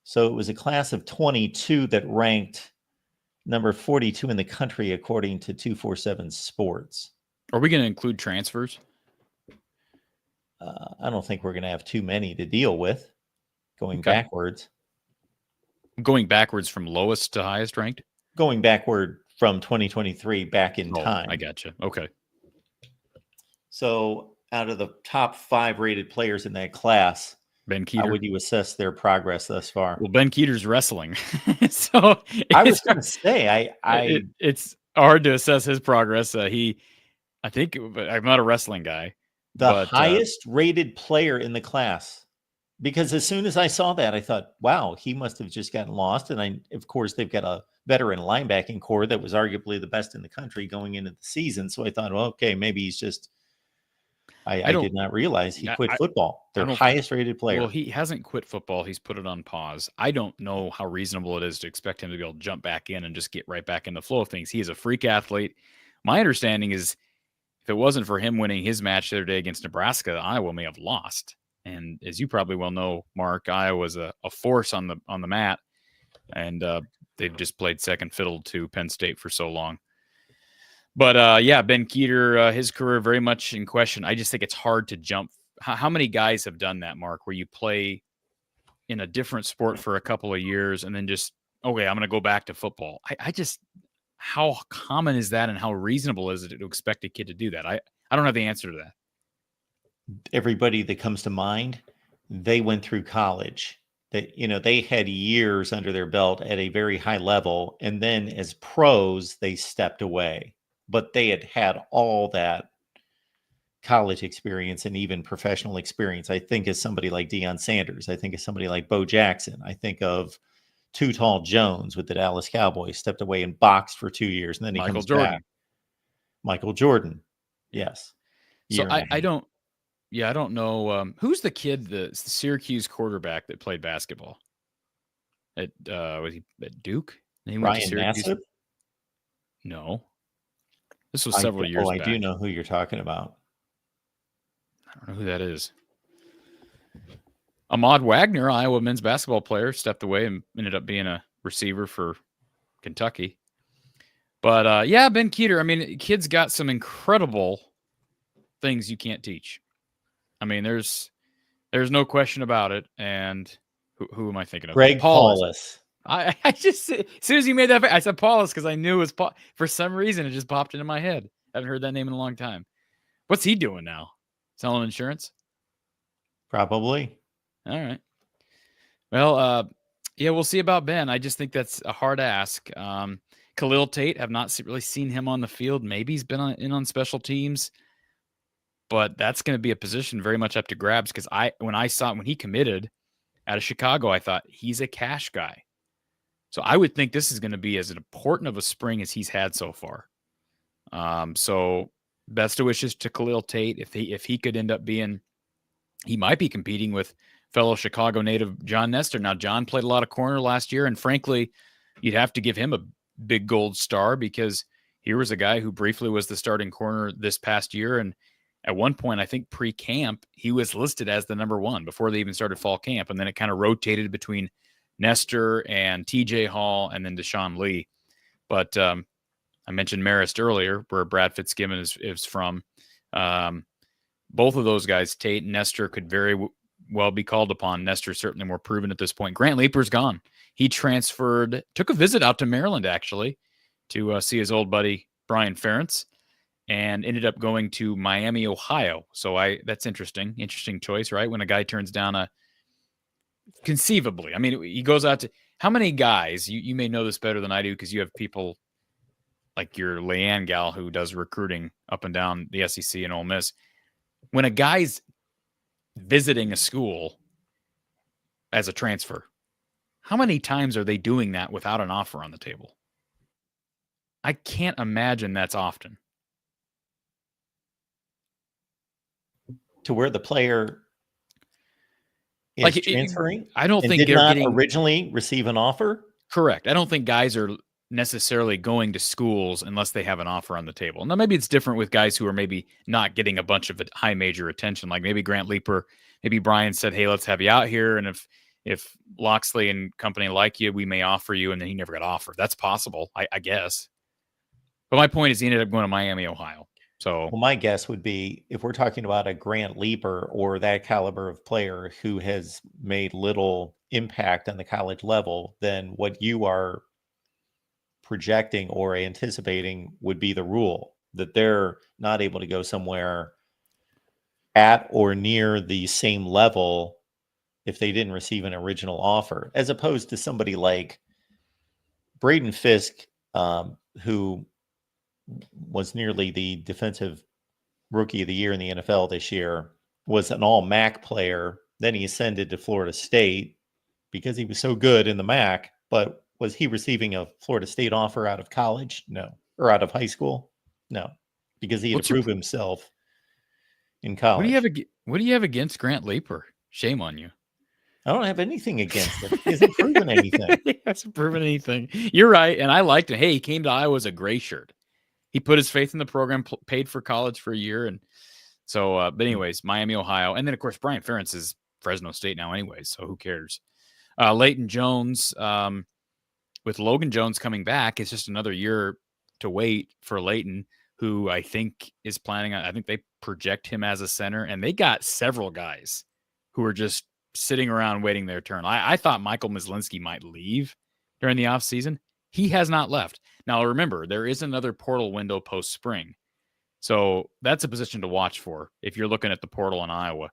So it was a class of 22 that ranked number 42 in the country, according to 247 Sports. Are we going to include transfers? I don't think we're going to have too many to deal with going backwards. Going backwards from lowest to highest ranked? Going backward from 2023 back in time. I gotcha. Okay. So out of the top 5 rated players in that class, Ben Keeter. how would you assess their progress thus far? Well, Ben Keeter's wrestling. So I was going to say, it's hard to assess his progress. I think I'm not a wrestling guy. The highest rated player in the class, because as soon as I saw that, I thought, wow, he must have just gotten lost. And of course, they've got a veteran linebacking core that was arguably the best in the country going into the season. So I thought, well, okay, maybe he's just, I did not realize he quit football. Their highest rated player. Well, he hasn't quit football. He's put it on pause. I don't know how reasonable it is to expect him to be able to jump back in and just get right back in the flow of things. He is a freak athlete. My understanding is, if it wasn't for him winning his match the other day against Nebraska, Iowa may have lost. And as you probably well know, Mark, Iowa's a force on the mat, and they've just played second fiddle to Penn State for so long. But yeah, Ben Keeter, his career very much in question. I just think it's hard to jump. How many guys have done that, Mark, where you play in a different sport for a couple of years and then just, okay, I'm going to go back to football? I just, how common is that, and how reasonable is it to expect a kid to do that? I don't have the answer to that. Everybody that comes to mind, they went through college. They had years under their belt at a very high level, and then as pros, they stepped away. But they had all that college experience and even professional experience. I think of somebody like Deion Sanders. I think of somebody like Bo Jackson. I think of Too Tall Jones with the Dallas Cowboys, stepped away and boxed for 2 years, and then he comes back. Michael Jordan. Yes. So I don't know. Who's the kid, the Syracuse quarterback that played basketball? Was he at Duke? Ryan Nassib? No. This was several years back. I do know who you're talking about. I don't know who that is. Ahmad Wagner, Iowa men's basketball player, stepped away and ended up being a receiver for Kentucky. But yeah, Ben Keeter, I mean, kid's got some incredible things you can't teach. I mean, there's no question about it. And who am I thinking of? Greg Paulus. I just, as soon as you made that, I said Paulus because I knew it was for some reason it just popped into my head. I haven't heard that name in a long time. What's he doing now? Selling insurance? Probably. All right. Well, yeah, we'll see about Ben. I just think that's a hard ask. Khalil Tate, have not really seen him on the field. Maybe he's been in on special teams, but that's going to be a position very much up to grabs. Because when he committed out of Chicago, I thought he's a cash guy. So I would think this is going to be as important of a spring as he's had so far. So best of wishes to Khalil Tate. If he could end up being, he might be competing with fellow Chicago native John Nestor. Now, John played a lot of corner last year, and frankly, you'd have to give him a big gold star because here was a guy who briefly was the starting corner this past year. And at one point, I think pre-camp, he was listed as the number 1 before they even started fall camp. And then it kind of rotated between Nestor and TJ Hall and then Deshaun Lee. But I mentioned Marist earlier, where Brad Fitzgibbon is from. Both of those guys, Tate and Nestor, could very well be called upon. Nestor's certainly more proven at this point. Grant Leaper's gone. He transferred, took a visit out to Maryland, actually. to see his old buddy Brian Ferentz, and ended up going to Miami, Ohio. So that's interesting. Interesting choice, right? When a guy turns down conceivably, I mean, he goes out to, how many guys, you may know this better than I do because you have people like your Leanne gal who does recruiting up and down the SEC and Ole Miss. When a guy's visiting a school as a transfer, how many times are they doing that without an offer on the table? I can't imagine that's often. To where the player is transferring? I don't think did they're not getting originally receive an offer? Correct. I don't think guys are necessarily going to schools unless they have an offer on the table. Now, maybe it's different with guys who are maybe not getting a bunch of high major attention, like maybe Grant Leaper, maybe Brian said, hey, let's have you out here. And if Loxley and company like you, we may offer you. And then he never got offered. That's possible, I guess. But my point is he ended up going to Miami, Ohio. So, well, my guess would be if we're talking about a Grant Leaper or that caliber of player who has made little impact on the college level, then what you are projecting or anticipating would be the rule, that they're not able to go somewhere at or near the same level if they didn't receive an original offer, as opposed to somebody like Braden Fisk, who was nearly the defensive rookie of the year in the NFL this year, was an all MAC player. Then he ascended to Florida State because he was so good in the MAC. But was he receiving a Florida State offer out of college? No. Or out of high school? No. Because he had to prove himself in college. What do you have against Grant Leaper? Shame on you. I don't have anything against him. He hasn't proven anything. He hasn't proven anything. You're right. And I liked it. Hey, he came to Iowa as a gray shirt. He put his faith in the program, paid for college for a year. And so, but anyways, Miami, Ohio. And then, of course, Brian Ferentz is Fresno State now anyways, so who cares? Leighton Jones, with Logan Jones coming back, it's just another year to wait for Leighton, who I think is planning on, I think they project him as a center, and they got several guys who are just sitting around waiting their turn. I thought Michael Myslinski might leave during the offseason. He has not left. Now, remember, there is another portal window post-spring. So that's a position to watch for if you're looking at the portal in Iowa.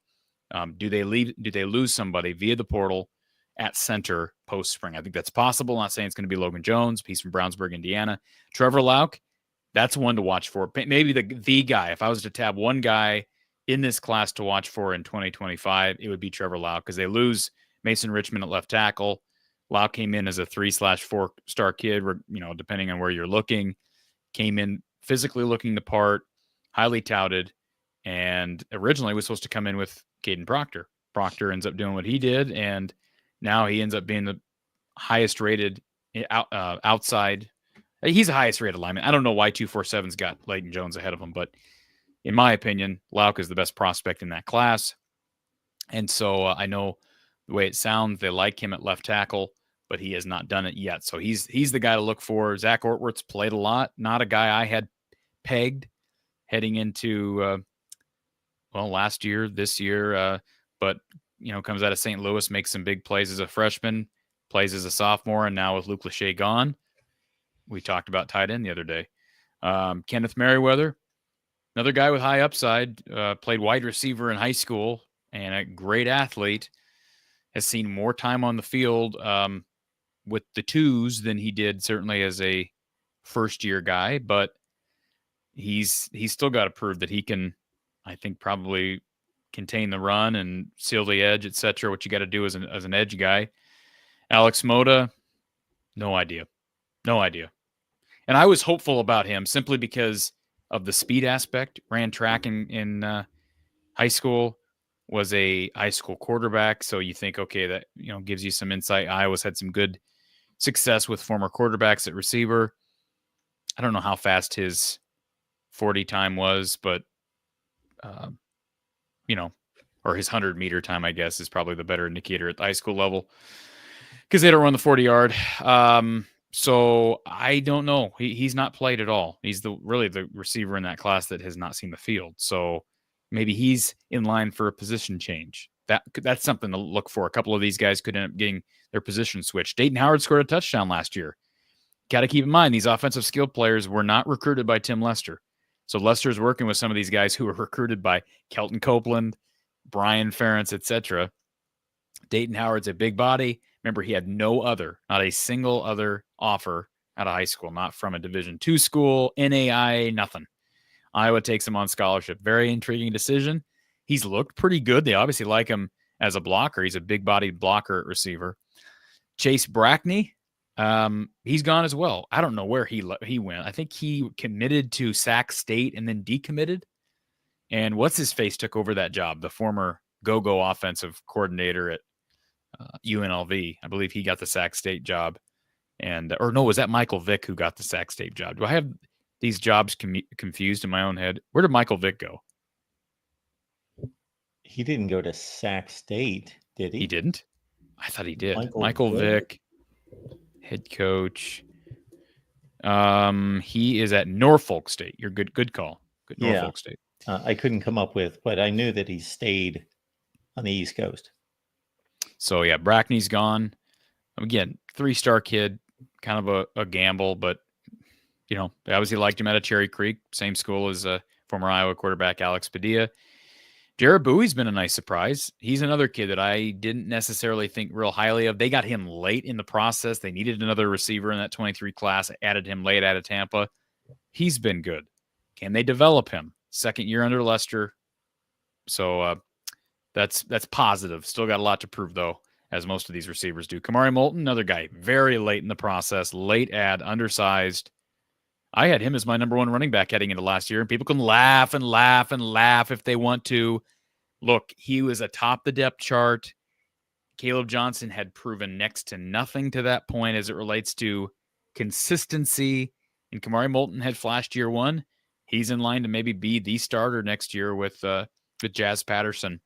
Do they lose somebody via the portal at center post-spring? I think that's possible. I'm not saying it's going to be Logan Jones. He's from Brownsburg, Indiana. Trevor Lauk, that's one to watch for. Maybe the guy. If I was to tab one guy in this class to watch for in 2025, it would be Trevor Lauk, because they lose Mason Richmond at left tackle. Lauk came in as a 3/4 star kid, depending on where you're looking. Came in physically looking the part, highly touted, and originally was supposed to come in with Caden Proctor. Proctor ends up doing what he did, and now he ends up being the highest rated outside. He's the highest rated lineman. I don't know why 247's got Leighton Jones ahead of him, but in my opinion, Lauk is the best prospect in that class. And so I know the way it sounds, they like him at left tackle, but he has not done it yet. So he's the guy to look for. Zach Ortwerth's played a lot. Not a guy I had pegged heading into, last year, this year, but, comes out of St. Louis, makes some big plays as a freshman, plays as a sophomore, and now with Luke Lachey gone. We talked about tight end the other day. Kenneth Merriweather, another guy with high upside, played wide receiver in high school and a great athlete, has seen more time on the field with the twos than he did certainly as a first-year guy, but he's still got to prove that he can, I think, probably contain the run and seal the edge, etc. What you got to do as an edge guy. Alex Moda, no idea. And I was hopeful about him simply because of the speed aspect. Ran track in high school, was a high school quarterback. So you think, okay, that gives you some insight. Iowa's had some good success with former quarterbacks at receiver. I don't know how fast his 40 time was, but or his 100-meter time, I guess, is probably the better indicator at the high school level because they don't run the 40-yard. So I don't know. He's not played at all. He's really the receiver in that class that has not seen the field. So maybe he's in line for a position change. That's something to look for. A couple of these guys could end up getting their position switched. Dayton Howard scored a touchdown last year. got to keep in mind, these offensive skill players were not recruited by Tim Lester. So Lester's working with some of these guys who were recruited by Kelton Copeland, Brian Ferentz, etc. Dayton Howard's a big body. Remember, he had not a single other offer out of high school, not from a Division II school, NAI, nothing. Iowa takes him on scholarship. Very intriguing decision. He's looked pretty good. They obviously like him as a blocker. He's a big-bodied blocker at receiver. Chase Brackney, he's gone as well. I don't know where he went. I think he committed to Sac State and then decommitted. And what's-his-face took over that job, the former go-go offensive coordinator at UNLV. I believe he got the Sac State job. Was that Michael Vick who got the Sac State job? Do I have these jobs confused in my own head? Where did Michael Vick go? He didn't go to Sac State, did he? He didn't? I thought he did. Michael Michael Vick, head coach. He is at Norfolk State. You're good call. Good Norfolk State. I couldn't come up with, but I knew that he stayed on the East Coast. So, yeah, Brackney's gone. Again, 3-star kid, kind of a gamble, but, they obviously liked him out of Cherry Creek, same school as former Iowa quarterback Alex Padilla. Jared Bowie's been a nice surprise. He's another kid that I didn't necessarily think real highly of. They got him late in the process. They needed another receiver in that 23 class, added him late out of Tampa. He's been good. Can they develop him? Second year under Lester. So that's positive. Still got a lot to prove, though, as most of these receivers do. Kamari Moulton, another guy, very late in the process, late add, undersized. I had him as my number one running back heading into last year, and people can laugh and laugh and laugh if they want to. Look, he was atop the depth chart. Caleb Johnson had proven next to nothing to that point as it relates to consistency, and Kamari Moulton had flashed year one. He's in line to maybe be the starter next year with Jazz Patterson.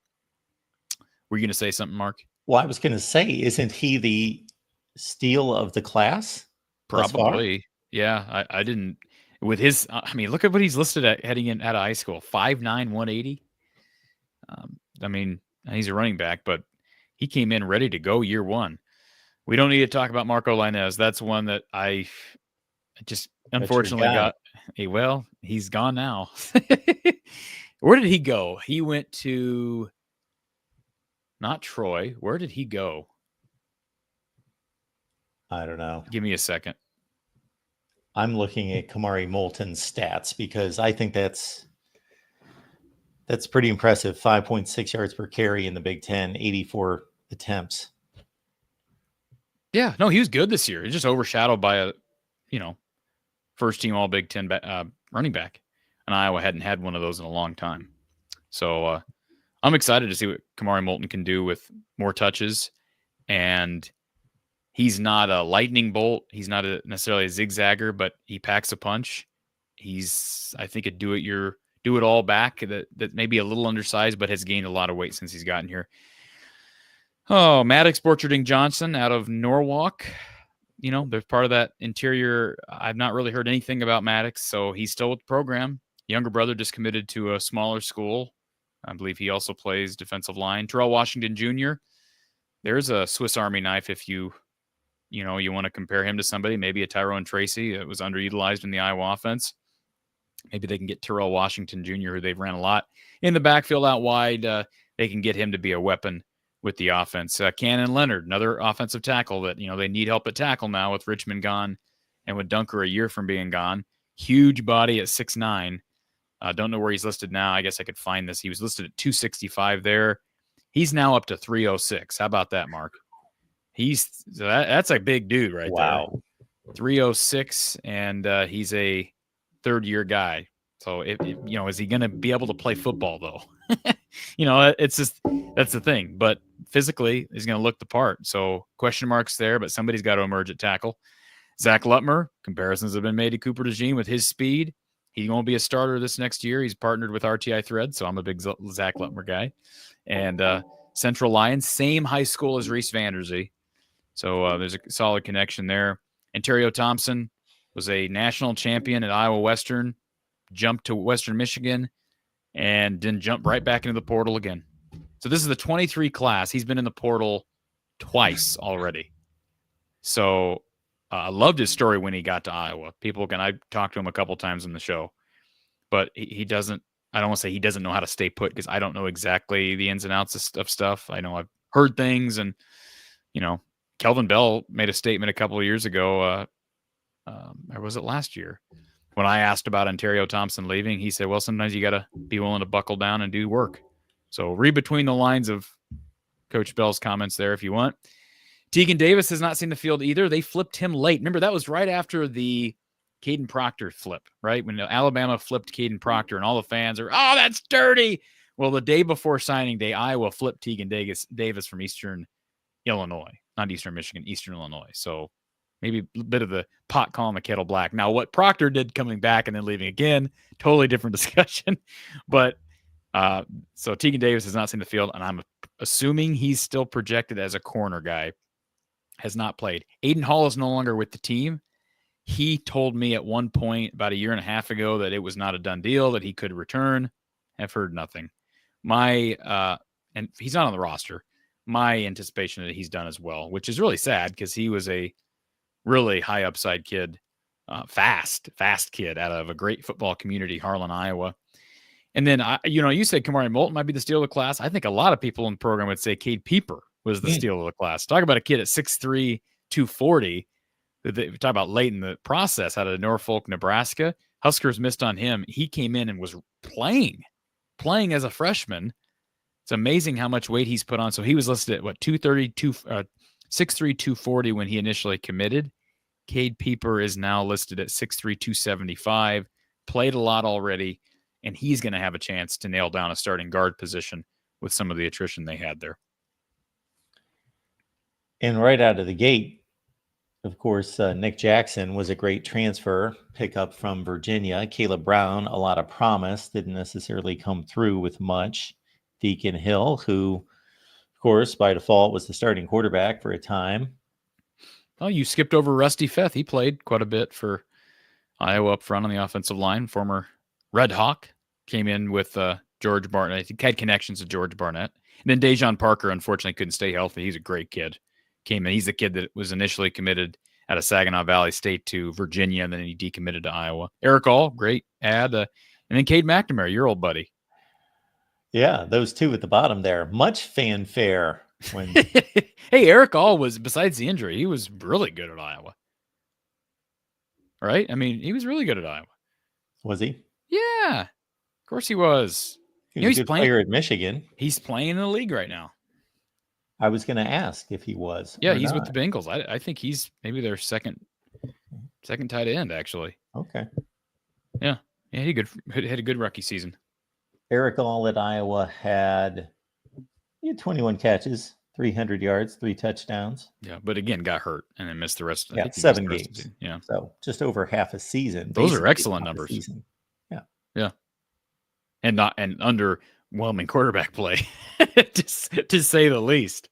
Were you going to say something, Mark? Well, I was going to say, isn't he the steal of the class? Probably. Yeah, I didn't. With his, look at what he's listed at heading in out of high school. 5'9", 180. He's a running back, but he came in ready to go year one. We don't need to talk about Marco Lainez. That's one that I just unfortunately got. Well, he's gone now. Where did he go? He went to not Troy. Where did he go? I don't know. Give me a second. I'm looking at Kamari Moulton's stats because I think that's pretty impressive. 5.6 yards per carry in the Big Ten, 84 attempts. Yeah, no, he was good this year. He's just overshadowed by a, first team All Big Ten running back, and Iowa hadn't had one of those in a long time. So I'm excited to see what Kamari Moulton can do with more touches, and he's not a lightning bolt. He's not necessarily a zigzagger, but he packs a punch. He's, I think, a do-it-all back that may be a little undersized, but has gained a lot of weight since he's gotten here. Oh, Maddox Borcherding Johnson out of Norwalk. They're part of that interior. I've not really heard anything about Maddox, so he's still with the program. Younger brother just committed to a smaller school. I believe he also plays defensive line. Terrell Washington Jr., there's a Swiss Army knife if you want to compare him to somebody, maybe a Tyrone Tracy that was underutilized in the Iowa offense. Maybe they can get Terrell Washington Jr., who they've ran a lot in the backfield out wide. They can get him to be a weapon with the offense. Cannon Leonard, another offensive tackle that, they need help at tackle now with Richmond gone and with Dunker a year from being gone. Huge body at 6'9". Don't know where he's listed now. I guess I could find this. He was listed at 265 there. He's now up to 306. How about that, Mark? That's a big dude right wow. there. 306, and he's a third-year guy. So, is he going to be able to play football, though? It's just, that's the thing. But physically, he's going to look the part. So, question marks there, but somebody's got to emerge at tackle. Zach Lutmer, comparisons have been made to Cooper DeJean with his speed. He won't be a starter this next year. He's partnered with RTI Thread, so I'm a big Zach Lutmer guy. And Central Lions, same high school as Reese Vanderzee. So there's a solid connection there. Ontario Thompson was a national champion at Iowa Western, jumped to Western Michigan, and then jumped right back into the portal again. So this is the 23 class. He's been in the portal twice already. So I loved his story when he got to Iowa. I talked to him a couple times in the show, but he doesn't. I don't want to say he doesn't know how to stay put because I don't know exactly the ins and outs of stuff. I know I've heard things, and Kelvin Bell made a statement a couple of years ago, or was it last year? When I asked about Ontario Thompson leaving, he said, well, sometimes you got to be willing to buckle down and do work. So read between the lines of Coach Bell's comments there if you want. Tegan Davis has not seen the field either. They flipped him late. Remember, that was right after the Caden Proctor flip, right? When Alabama flipped Caden Proctor and all the fans are, oh, that's dirty. Well, the day before signing day, Iowa flipped Tegan Davis from Eastern Illinois, not Eastern Michigan, Eastern Illinois. So maybe a bit of the pot calling the kettle black. Now, what Proctor did coming back and then leaving again, totally different discussion. But so Tegan Davis has not seen the field, and I'm assuming he's still projected as a corner guy. Has not played. Aiden Hall is no longer with the team. He told me at one point about a year and a half ago that it was not a done deal, that he could return. I've heard nothing. And he's not on the roster. My anticipation that he's done as well, which is really sad because he was a really high upside kid, fast kid out of a great football community, Harlan, Iowa. And then, you said Kamari Moulton might be the steal of the class. I think a lot of people in the program would say Cade Pieper was the steal of the class. Talk about a kid at 6'3", 240. We talk about late in the process out of Norfolk, Nebraska. Huskers missed on him. He came in and was playing as a freshman. It's amazing how much weight he's put on. So he was listed at 232, 6'3", 240 when he initially committed. Cade Pieper is now listed at 6'3", 275. Played a lot already, and he's going to have a chance to nail down a starting guard position with some of the attrition they had there. And right out of the gate, of course, Nick Jackson was a great transfer pickup from Virginia. Caleb Brown, a lot of promise, didn't necessarily come through with much. Deacon Hill, who, of course, by default was the starting quarterback for a time. Oh, you skipped over Rusty Feth. He played quite a bit for Iowa up front on the offensive line. Former Red Hawk, came in with George Barnett. He had connections to George Barnett. And then DeJean Parker, unfortunately, couldn't stay healthy. He's a great kid. Came in. He's the kid that was initially committed out of Saginaw Valley State to Virginia, and then he decommitted to Iowa. Eric All, great ad. And then Cade McNamara, your old buddy. Yeah, those two at the bottom there. Much fanfare. When Hey, Eric All was, besides the injury, he was really good at Iowa. Right? I mean, he was really good at Iowa. Was he? Yeah. Of course he was. He was a good player at Michigan. He's playing in the league right now. I was going to ask if he was. Yeah, he's with the Bengals. I think he's maybe their second tight end, actually. Okay. Yeah, he had a good rookie season. Eric All at Iowa he had 21 catches, 300 yards, 3 touchdowns. Yeah, but again, got hurt and then missed the rest. Yeah, 7 games. Yeah, so just over half a season. Those are excellent numbers. Yeah, and underwhelming quarterback play, to say the least.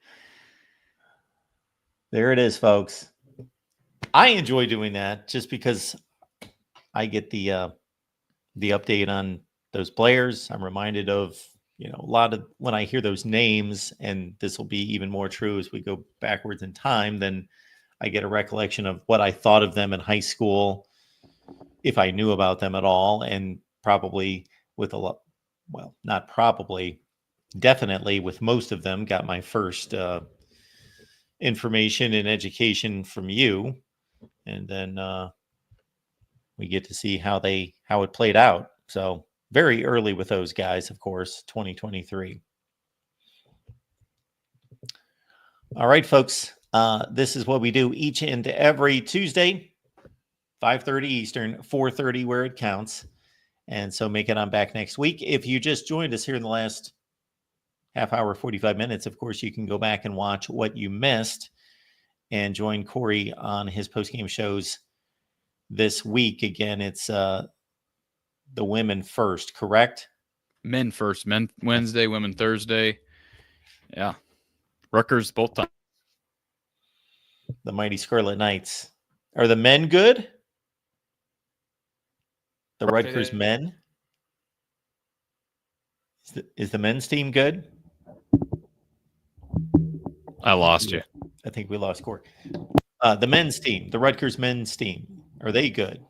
There it is, folks. I enjoy doing that just because I get the update on those players. I'm reminded of a lot of when I hear those names, and this will be even more true as we go backwards in time. Then I get a recollection of what I thought of them in high school, if I knew about them at all, and probably with a lot. Well, not probably, definitely with most of them, got my first information and education from you, and then we get to see how it played out. So very early with those guys, of course, 2023. All right, folks, this is what we do each and every Tuesday, 5:30 Eastern, 4:30 where it counts. And so make it on back next week. If you just joined us here in the last half hour, 45 minutes, of course, you can go back and watch what you missed and join Corey on his postgame shows this week. Again, it's the women first, correct? Men first, men Wednesday, women Thursday. Yeah. Rutgers both times. The mighty Scarlet Knights. Are the men good? The Rutgers men? Is the men's team good? I lost you. I think we lost Corey. The men's team, the Rutgers men's team, are they good?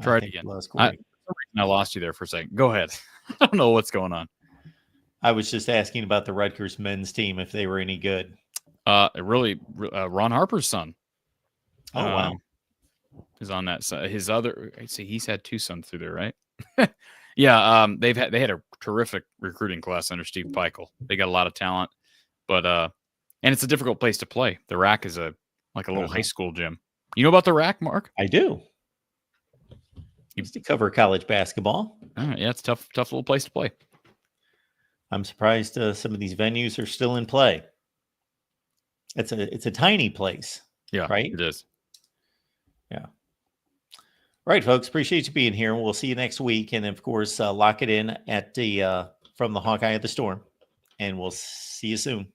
Try I it think again. we lost Corey. I lost you there for a second. Go ahead. I don't know what's going on. I was just asking about the Rutgers men's team, if they were any good. Ron Harper's son. Oh, wow. Is on that side. His other, I see, he's had 2 sons through there, right? Yeah. They had a terrific recruiting class under Steve Peichel. They got a lot of talent, but and it's a difficult place to play. The Rack is like a little high school gym. You know about the Rack, Mark? I do. Used to cover college basketball. Yeah, it's a tough little place to play. I'm surprised some of these venues are still in play. It's a tiny place. Yeah, right. It is. Yeah. All right, folks. Appreciate you being here. We'll see you next week, and of course, lock it in at the from the Hawkeye of the Storm, and we'll see you soon.